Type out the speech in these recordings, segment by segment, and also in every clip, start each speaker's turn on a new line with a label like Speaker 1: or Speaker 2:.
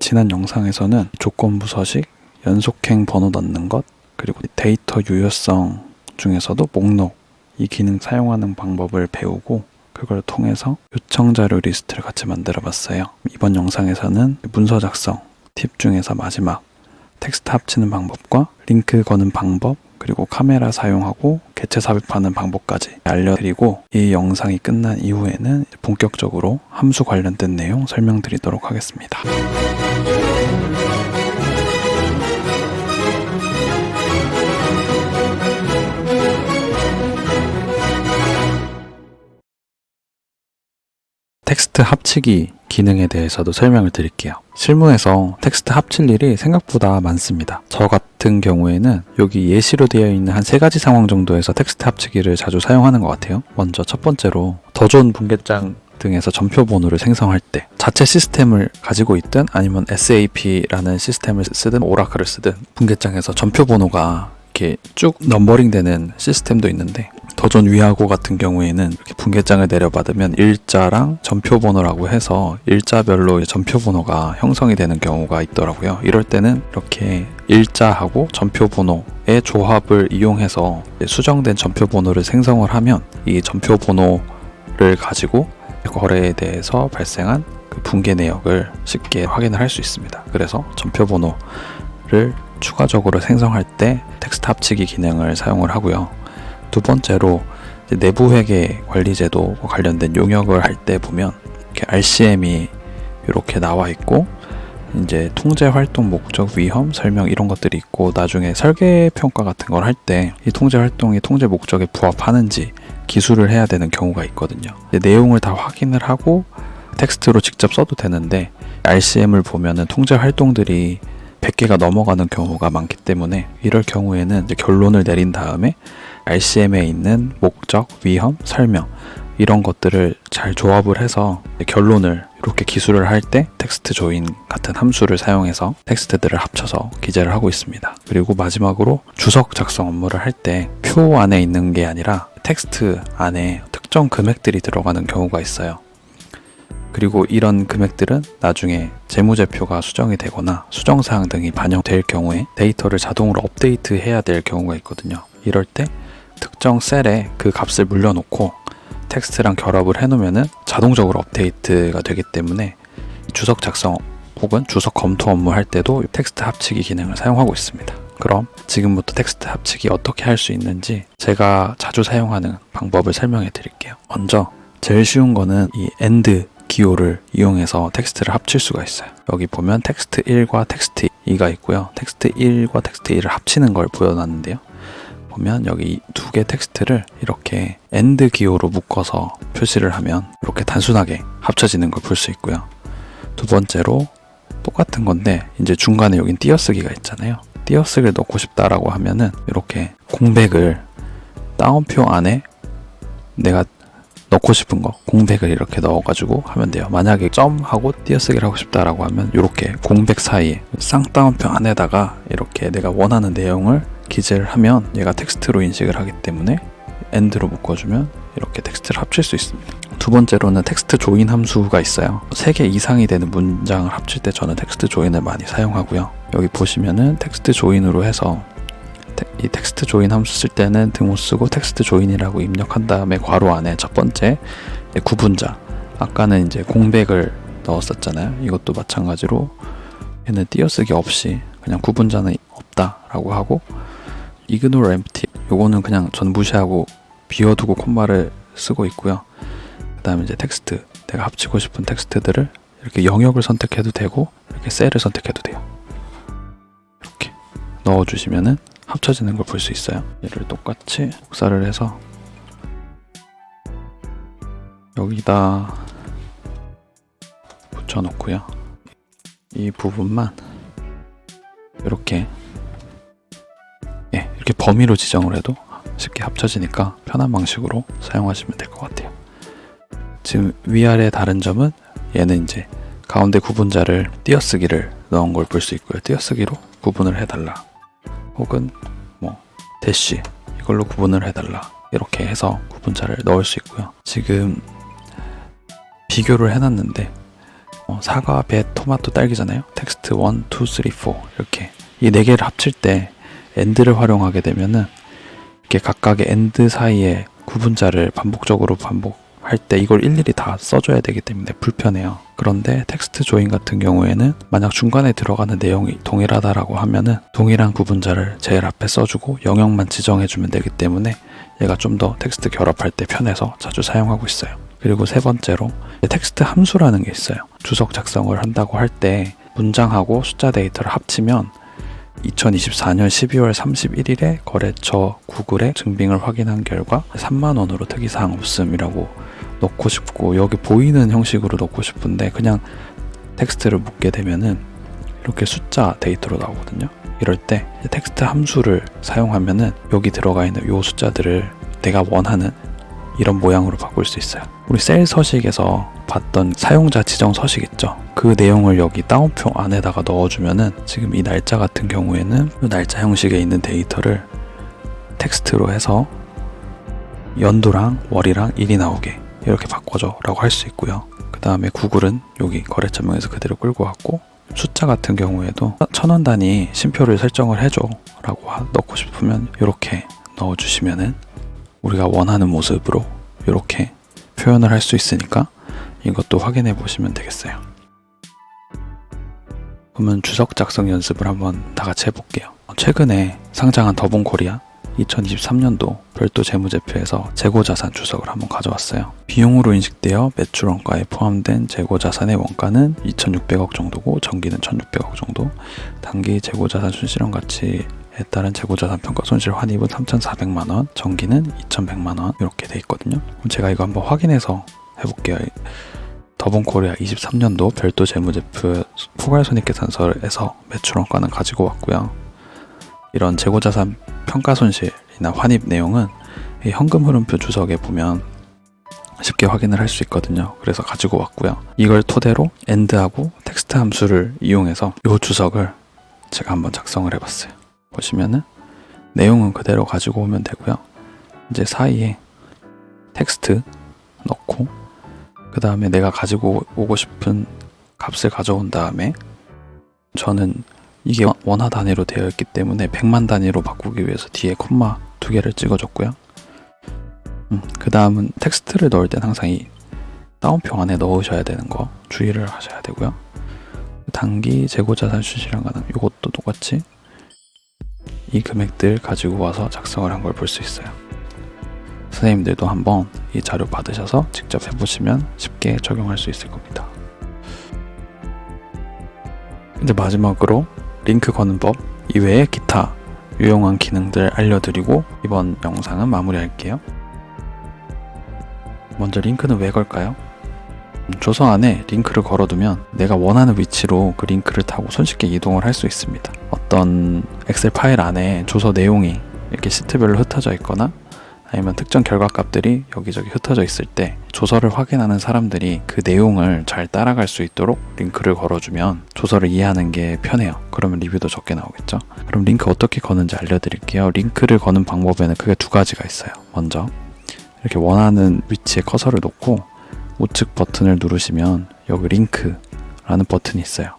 Speaker 1: 지난 영상에서는 조건부 서식, 연속행 번호 넣는 것, 그리고 데이터 유효성 중에서도 목록, 이 기능 사용하는 방법을 배우고 그걸 통해서 요청 자료 리스트를 같이 만들어 봤어요. 이번 영상에서는 문서 작성 팁 중에서 마지막 텍스트 합치는 방법과 링크 거는 방법, 그리고 카메라 사용하고 개체 삽입하는 방법까지 알려드리고, 이 영상이 끝난 이후에는 본격적으로 함수 관련된 내용 설명드리도록 하겠습니다. 텍스트 합치기 기능에 대해서도 설명을 드릴게요. 실무에서 텍스트 합칠 일이 생각보다 많습니다. 저 같은 경우에는 여기 예시로 되어 있는 한 3가지 상황 정도에서 텍스트 합치기를 자주 사용하는 것 같아요. 먼저 첫 번째로 더 좋은 분계장 등에서 전표 번호를 생성할 때, 자체 시스템을 가지고 있든 아니면 SAP라는 시스템을 쓰든 오라클을 쓰든 분계장에서 전표 번호가 이렇게 쭉 넘버링 되는 시스템도 있는데, 더존 위하고 같은 경우에는 이렇게 분계장을 내려받으면 일자랑 전표 번호라고 해서 일자별로 전표 번호가 형성이 되는 경우가 있더라고요. 이럴 때는 이렇게 일자하고 전표 번호의 조합을 이용해서 수정된 전표 번호를 생성을 하면 이 전표 번호를 가지고 거래에 대해서 발생한 그 분계 내역을 쉽게 확인을 할 수 있습니다. 그래서 전표 번호를 추가적으로 생성할 때 텍스트 합치기 기능을 사용을 하고요. 두 번째로 내부 회계 관리제도 관련된 용역을 할 때 보면 이렇게 RCM이 이렇게 나와 있고, 이제 통제 활동 목적, 위험, 설명 이런 것들이 있고, 나중에 설계 평가 같은 걸 할 때 이 통제 활동이 통제 목적에 부합하는지 기술을 해야 되는 경우가 있거든요. 내용을 다 확인을 하고 텍스트로 직접 써도 되는데, RCM을 보면은 통제 활동들이 100개가 넘어가는 경우가 많기 때문에 이럴 경우에는 이제 결론을 내린 다음에 RCM에 있는 목적, 위험, 설명 이런 것들을 잘 조합을 해서 결론을 이렇게 기술을 할 때 텍스트 조인 같은 함수를 사용해서 텍스트들을 합쳐서 기재를 하고 있습니다. 그리고 마지막으로 주석 작성 업무를 할 때 표 안에 있는 게 아니라 텍스트 안에 특정 금액들이 들어가는 경우가 있어요. 그리고 이런 금액들은 나중에 재무제표가 수정이 되거나 수정사항 등이 반영될 경우에 데이터를 자동으로 업데이트해야 될 경우가 있거든요. 이럴 때 특정 셀에 그 값을 물려놓고 텍스트랑 결합을 해놓으면 자동적으로 업데이트가 되기 때문에 주석 작성 혹은 주석 검토 업무 할 때도 텍스트 합치기 기능을 사용하고 있습니다. 그럼 지금부터 텍스트 합치기 어떻게 할 수 있는지 제가 자주 사용하는 방법을 설명해 드릴게요. 먼저 제일 쉬운 거는 이 AND 기호를 이용해서 텍스트를 합칠 수가 있어요. 여기 보면 텍스트 1과 텍스트 2가 있고요. 텍스트 1과 텍스트 2를 합치는 걸 보여놨는데요. 보면 여기 두 개 텍스트를 이렇게 AND 기호로 묶어서 표시를 하면 이렇게 단순하게 합쳐지는 걸 볼 수 있고요. 두 번째로 똑같은 건데 이제 중간에 여긴 띄어쓰기가 있잖아요. 띄어쓰기를 넣고 싶다라고 하면은 이렇게 공백을 따옴표 안에 내가 넣고 싶은 거 공백을 이렇게 넣어가지고 하면 돼요. 만약에 점하고 띄어쓰기를 하고 싶다라고 하면 이렇게 공백 사이에 쌍따옴표 안에다가 이렇게 내가 원하는 내용을 기재를 하면 얘가 텍스트로 인식을 하기 때문에 AND로 묶어주면 이렇게 텍스트를 합칠 수 있습니다. 두 번째로는 텍스트 조인 함수가 있어요. 3개 이상이 되는 문장을 합칠 때 저는 텍스트 조인을 많이 사용하고요. 여기 보시면은 텍스트 조인으로 해서 이 텍스트 조인 함수 쓸 때는 등호 쓰고 텍스트 조인이라고 입력한 다음에 괄호 안에 첫 번째 구분자, 아까는 이제 공백을 넣었었잖아요. 이것도 마찬가지로 얘는 띄어쓰기 없이 그냥 구분자는 없다라고 하고, ignore empty 요거는 그냥 전 무시하고 비워두고 콤마를 쓰고 있고요. 그 다음에 이제 텍스트, 내가 합치고 싶은 텍스트들을 이렇게 영역을 선택해도 되고 이렇게 셀을 선택해도 돼요. 이렇게 넣어주시면은 합쳐지는 걸 볼 수 있어요. 얘를 똑같이 복사를 해서 여기다 붙여놓고요. 이 부분만 이렇게 이렇게 범위로 지정을 해도 쉽게 합쳐지니까 편한 방식으로 사용하시면 될 것 같아요. 지금 위아래 다른 점은 얘는 이제 가운데 구분자를 띄어쓰기를 넣은 걸 볼 수 있고요. 띄어쓰기로 구분을 해달라, 혹은 뭐 대쉬 이걸로 구분을 해달라, 이렇게 해서 구분자를 넣을 수 있고요. 지금 비교를 해놨는데 사과, 배, 토마토, 딸기잖아요. 텍스트 1, 2, 3, 4 이렇게 이 4개를 합칠 때 AND를 활용하게 되면은 이렇게 각각의 AND 사이에 구분자를 반복적으로 반복할 때 이걸 일일이 다 써줘야 되기 때문에 불편해요. 그런데 텍스트 조인 같은 경우에는 만약 중간에 들어가는 내용이 동일하다라고 하면은 동일한 구분자를 제일 앞에 써주고 영역만 지정해주면 되기 때문에 얘가 좀 더 텍스트 결합할 때 편해서 자주 사용하고 있어요. 그리고 세 번째로 텍스트 함수라는 게 있어요. 주석 작성을 한다고 할 때 문장하고 숫자 데이터를 합치면 2024년 12월 31일에 거래처 구글에 증빙을 확인한 결과 3만원으로 특이사항 없음이라고 넣고 싶고 여기 보이는 형식으로 넣고 싶은데 그냥 텍스트를 묻게 되면은 이렇게 숫자 데이터로 나오거든요. 이럴 때 텍스트 함수를 사용하면은 여기 들어가 있는 요 숫자들을 내가 원하는 이런 모양으로 바꿀 수 있어요. 우리 셀 서식에서 봤던 사용자 지정 서식 있죠? 그 내용을 여기 따옴표 안에다가 넣어주면은 지금 이 날짜 같은 경우에는 이 날짜 형식에 있는 데이터를 텍스트로 해서 연도랑 월이랑 일이 나오게 이렇게 바꿔줘 라고 할 수 있고요. 그 다음에 구글은 여기 거래처명에서 그대로 끌고 왔고 숫자 같은 경우에도 1000원 단위 쉼표를 설정을 해줘 라고 넣고 싶으면 이렇게 넣어주시면은 우리가 원하는 모습으로 이렇게 표현을 할 수 있으니까 이것도 확인해 보시면 되겠어요. 그러면 주석 작성 연습을 한번 다 같이 해볼게요. 최근에 상장한 더본코리아 2023년도 별도 재무제표에서 재고자산 주석을 한번 가져왔어요. 비용으로 인식되어 매출 원가에 포함된 재고자산의 원가는 2,600억 정도고 정기는 1,600억 정도, 단기 재고자산 순실현 가치에 따른 재고자산 평가 손실 환입은 3,400만원, 정기는 2,100만원 이렇게 돼 있거든요. 그럼 제가 이거 한번 확인해서 해볼게요. 더본코리아 23년도 별도 재무제표 포괄손익계산서에서 매출 원가는 가지고 왔고요. 이런 재고자산 평가손실이나 환입 내용은 이 현금 흐름표 주석에 보면 쉽게 확인을 할 수 있거든요. 그래서 가지고 왔고요. 이걸 토대로 AND하고 텍스트 함수를 이용해서 이 주석을 제가 한번 작성을 해봤어요. 보시면은 내용은 그대로 가지고 오면 되고요. 이제 사이에 텍스트 넣고 그 다음에 내가 가지고 오고 싶은 값을 가져온 다음에 저는 이게 원화 단위로 되어 있기 때문에 100만 단위로 바꾸기 위해서 뒤에 콤마 2개를 찍어줬고요. 그 다음은 텍스트를 넣을 땐 항상 이 따옴표 안에 넣으셔야 되는 거 주의를 하셔야 되고요. 단기 재고자산 순실현 가능 이것도 똑같이 이 금액들 가지고 와서 작성을 한 걸 볼 수 있어요. 선생님들도 한번 이 자료 받으셔서 직접 해보시면 쉽게 적용할 수 있을 겁니다. 이제 마지막으로 링크 거는 법 이외에 기타 유용한 기능들 알려드리고 이번 영상은 마무리할게요. 먼저 링크는 왜 걸까요? 조서 안에 링크를 걸어두면 내가 원하는 위치로 그 링크를 타고 손쉽게 이동을 할 수 있습니다. 어떤 엑셀 파일 안에 조서 내용이 이렇게 시트별로 흩어져 있거나 아니면 특정 결과값들이 여기저기 흩어져 있을 때 조서를 확인하는 사람들이 그 내용을 잘 따라갈 수 있도록 링크를 걸어주면 조서를 이해하는 게 편해요. 그러면 리뷰도 적게 나오겠죠. 그럼 링크 어떻게 거는지 알려드릴게요. 링크를 거는 방법에는 크게 두 가지가 있어요. 먼저 이렇게 원하는 위치에 커서를 놓고 우측 버튼을 누르시면 여기 링크라는 버튼이 있어요.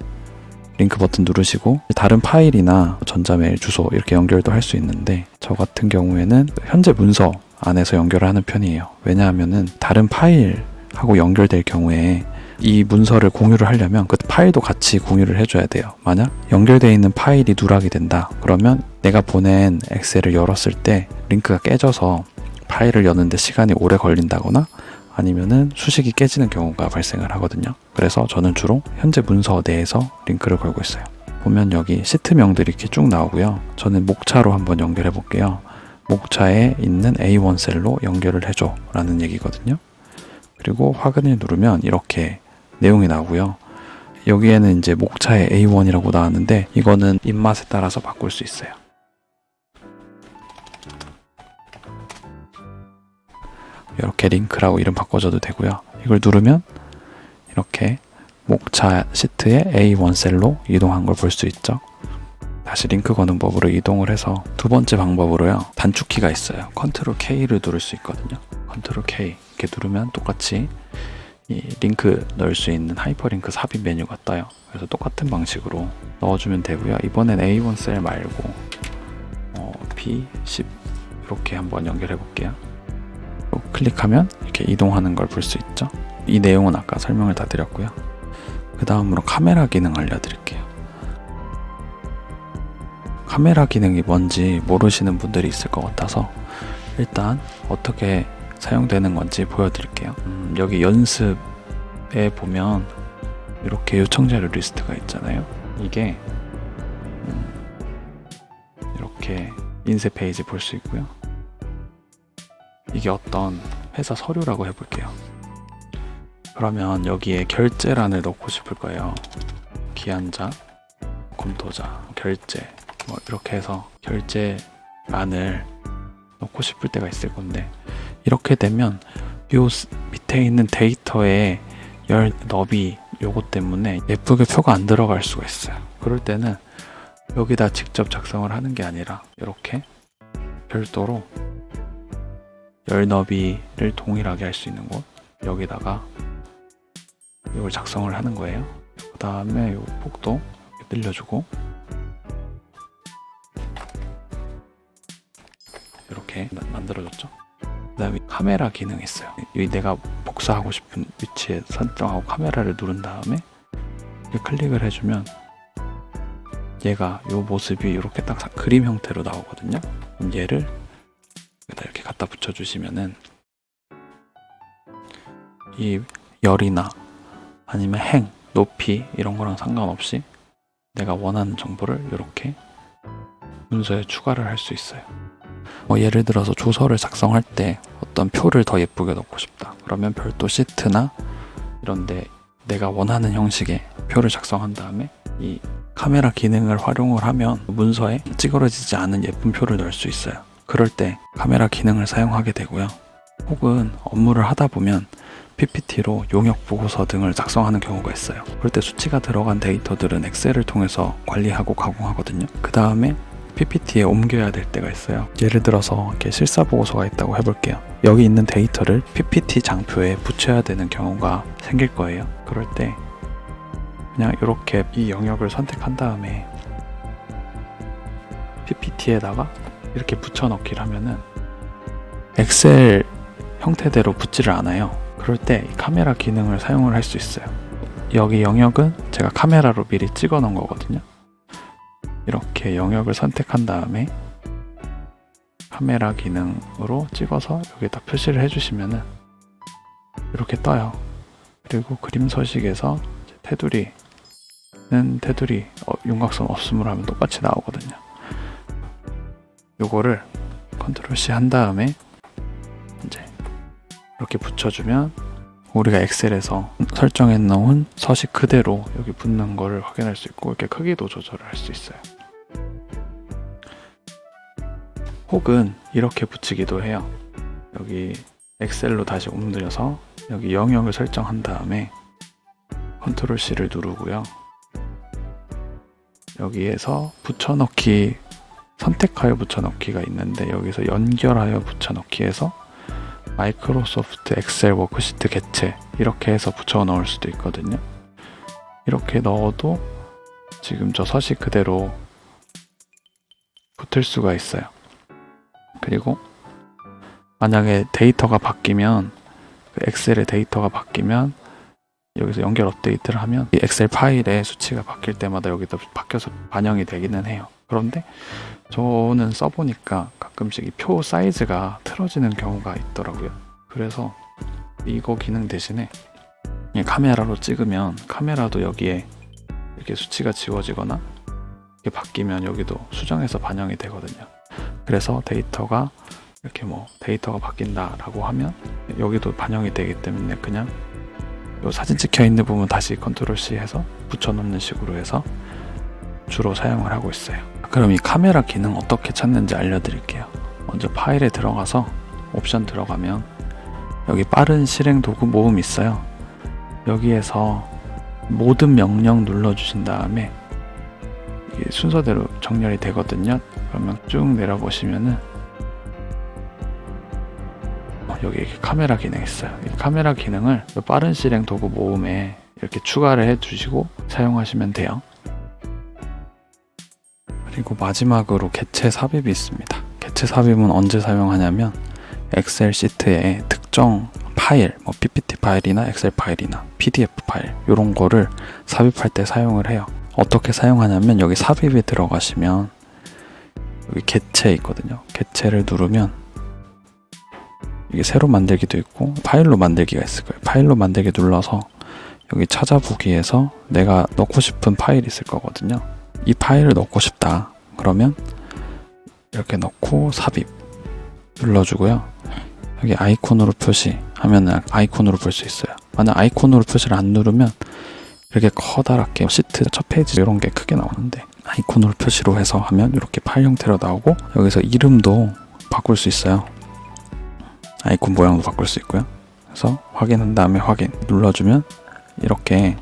Speaker 1: 링크 버튼 누르시고 다른 파일이나 전자메일 주소 이렇게 연결도 할 수 있는데 저 같은 경우에는 현재 문서 안에서 연결을 하는 편이에요. 왜냐하면은 다른 파일하고 연결될 경우에 이 문서를 공유를 하려면 그 파일도 같이 공유를 해줘야 돼요. 만약 연결되어 있는 파일이 누락이 된다 그러면 내가 보낸 엑셀을 열었을 때 링크가 깨져서 파일을 여는데 시간이 오래 걸린다거나 아니면은 수식이 깨지는 경우가 발생을 하거든요. 그래서 저는 주로 현재 문서 내에서 링크를 걸고 있어요. 보면 여기 시트명들이 이렇게 쭉 나오고요. 저는 목차로 한번 연결해 볼게요. 목차에 있는 A1 셀로 연결을 해줘 라는 얘기거든요. 그리고 확인을 누르면 이렇게 내용이 나오고요. 여기에는 이제 목차에 A1이라고 나왔는데 이거는 입맛에 따라서 바꿀 수 있어요. 이렇게 링크라고 이름 바꿔줘도 되고요. 이걸 누르면 이렇게 목차 시트에 A1 셀로 이동한 걸 볼 수 있죠. 다시 링크 거는 법으로 이동을 해서 두 번째 방법으로요. 단축키가 있어요. 컨트롤 K를 누를 수 있거든요. 컨트롤 K 이렇게 누르면 똑같이 이 링크 넣을 수 있는 하이퍼링크 삽입 메뉴가 떠요. 그래서 똑같은 방식으로 넣어주면 되고요. 이번엔 A1 셀 말고 B10 이렇게 한번 연결해 볼게요. 클릭하면 이렇게 이동하는 걸 볼 수 있죠. 이 내용은 아까 설명을 다 드렸고요. 그 다음으로 카메라 기능 알려드릴게요. 카메라 기능이 뭔지 모르시는 분들이 있을 것 같아서 일단 어떻게 사용되는 건지 보여드릴게요. 여기 연습에 보면 이렇게 요청 자료 리스트가 있잖아요. 이게 이렇게 인쇄 페이지 볼 수 있고요. 이게 어떤 회사 서류라고 해볼게요. 그러면 여기에 결제란을 넣고 싶을 거예요. 기한자, 검토자, 결제 뭐 이렇게 해서 결제란을 넣고 싶을 때가 있을 건데, 이렇게 되면 요 밑에 있는 데이터의 열 너비 요거 때문에 예쁘게 표가 안 들어갈 수가 있어요. 그럴 때는 여기다 직접 작성을 하는 게 아니라 이렇게 별도로 열 너비를 동일하게 할 수 있는 곳, 여기다가 이걸 작성을 하는 거예요. 그 다음에 요 폭도 늘려주고 이렇게 만들어졌죠. 그 다음에 카메라 기능이 있어요. 여기 내가 복사하고 싶은 위치에 설정하고 카메라를 누른 다음에 이렇게 클릭을 해주면 얘가 요 모습이 이렇게 딱 그림 형태로 나오거든요. 그럼 얘를 이렇게 갖다 붙여주시면은 이 열이나 아니면 행, 높이 이런 거랑 상관없이 내가 원하는 정보를 이렇게 문서에 추가를 할 수 있어요. 예를 들어서 조서를 작성할 때 어떤 표를 더 예쁘게 넣고 싶다. 그러면 별도 시트나 이런데 내가 원하는 형식의 표를 작성한 다음에 이 카메라 기능을 활용을 하면 문서에 찌그러지지 않은 예쁜 표를 넣을 수 있어요. 그럴 때 카메라 기능을 사용하게 되고요. 혹은 업무를 하다 보면 PPT로 용역 보고서 등을 작성하는 경우가 있어요. 그럴 때 수치가 들어간 데이터들은 엑셀을 통해서 관리하고 가공하거든요. 그 다음에 PPT에 옮겨야 될 때가 있어요. 예를 들어서 이렇게 실사 보고서가 있다고 해볼게요. 여기 있는 데이터를 PPT 장표에 붙여야 되는 경우가 생길 거예요. 그럴 때 그냥 이렇게 이 영역을 선택한 다음에 PPT에다가 이렇게 붙여넣기를 하면은 엑셀 형태대로 붙지를 않아요. 그럴 때 이 카메라 기능을 사용을 할 수 있어요. 여기 영역은 제가 카메라로 미리 찍어 놓은 거거든요. 이렇게 영역을 선택한 다음에 카메라 기능으로 찍어서 여기다 표시를 해주시면은 이렇게 떠요. 그리고 그림 서식에서 테두리는 테두리 윤곽선 없음으로 하면 똑같이 나오거든요. 요거를 컨트롤 C 한 다음에 이제 이렇게 붙여주면 우리가 엑셀에서 설정해 놓은 서식 그대로 여기 붙는 거를 확인할 수 있고, 이렇게 크기도 조절을 할 수 있어요. 혹은 이렇게 붙이기도 해요. 여기 엑셀로 다시 옮겨서 여기 영역을 설정한 다음에 컨트롤 C를 누르고요. 여기에서 붙여넣기, 선택하여 붙여넣기가 있는데 여기서 연결하여 붙여넣기에서 마이크로소프트 엑셀 워크시트 개체 이렇게 해서 붙여 넣을 수도 있거든요. 이렇게 넣어도 지금 저 서식 그대로 붙을 수가 있어요. 그리고 만약에 데이터가 바뀌면, 엑셀의 데이터가 바뀌면 여기서 연결 업데이트를 하면 이 엑셀 파일의 수치가 바뀔 때마다 여기다 바뀌어서 반영이 되기는 해요. 그런데 저는 써보니까 가끔씩 이 표 사이즈가 틀어지는 경우가 있더라고요. 그래서 이거 기능 대신에 카메라로 찍으면 카메라도 여기에 이렇게 수치가 지워지거나 이렇게 바뀌면 여기도 수정해서 반영이 되거든요. 그래서 데이터가 이렇게 데이터가 바뀐다라고 하면 여기도 반영이 되기 때문에 그냥 요 사진 찍혀 있는 부분 다시 컨트롤 C 해서 붙여놓는 식으로 해서 주로 사용을 하고 있어요. 그럼 이 카메라 기능 어떻게 찾는지 알려드릴게요. 먼저 파일에 들어가서 옵션 들어가면 여기 빠른 실행 도구 모음 있어요. 여기에서 모든 명령 눌러주신 다음에 이게 순서대로 정렬이 되거든요. 그러면 쭉 내려보시면은 여기 이렇게 카메라 기능이 있어요. 이 카메라 기능을 빠른 실행 도구 모음에 이렇게 추가를 해주시고 사용하시면 돼요. 그리고 마지막으로 객체 삽입이 있습니다. 객체 삽입은 언제 사용하냐면 엑셀 시트에 특정 파일, 뭐 PPT 파일이나 엑셀 파일이나 PDF 파일 이런 거를 삽입할 때 사용을 해요. 어떻게 사용하냐면 여기 삽입에 들어가시면 여기 객체 있거든요. 객체를 누르면 이게 새로 만들기도 있고 파일로 만들기가 있을 거예요. 파일로 만들기 눌러서 여기 찾아보기에서 내가 넣고 싶은 파일이 있을 거거든요. 이 파일을 넣고 싶다. 그러면 이렇게 넣고 삽입 눌러주고요. 여기 아이콘으로 표시하면 아이콘으로 볼 수 있어요. 만약 아이콘으로 표시를 안 누르면 이렇게 커다랗게 시트 첫 페이지 이런 게 크게 나오는데 아이콘으로 표시로 해서 하면 이렇게 파일 형태로 나오고 여기서 이름도 바꿀 수 있어요. 아이콘 모양도 바꿀 수 있고요. 그래서 확인한 다음에 확인 눌러주면 이렇게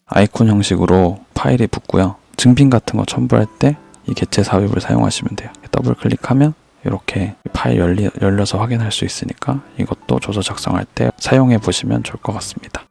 Speaker 1: 아이콘 형식으로 파일이 붙고요. 증빙 같은 거 첨부할 때 이 객체 삽입을 사용하시면 돼요. 더블 클릭하면 이렇게 파일 열려서 확인할 수 있으니까 이것도 조서 작성할 때 사용해 보시면 좋을 것 같습니다.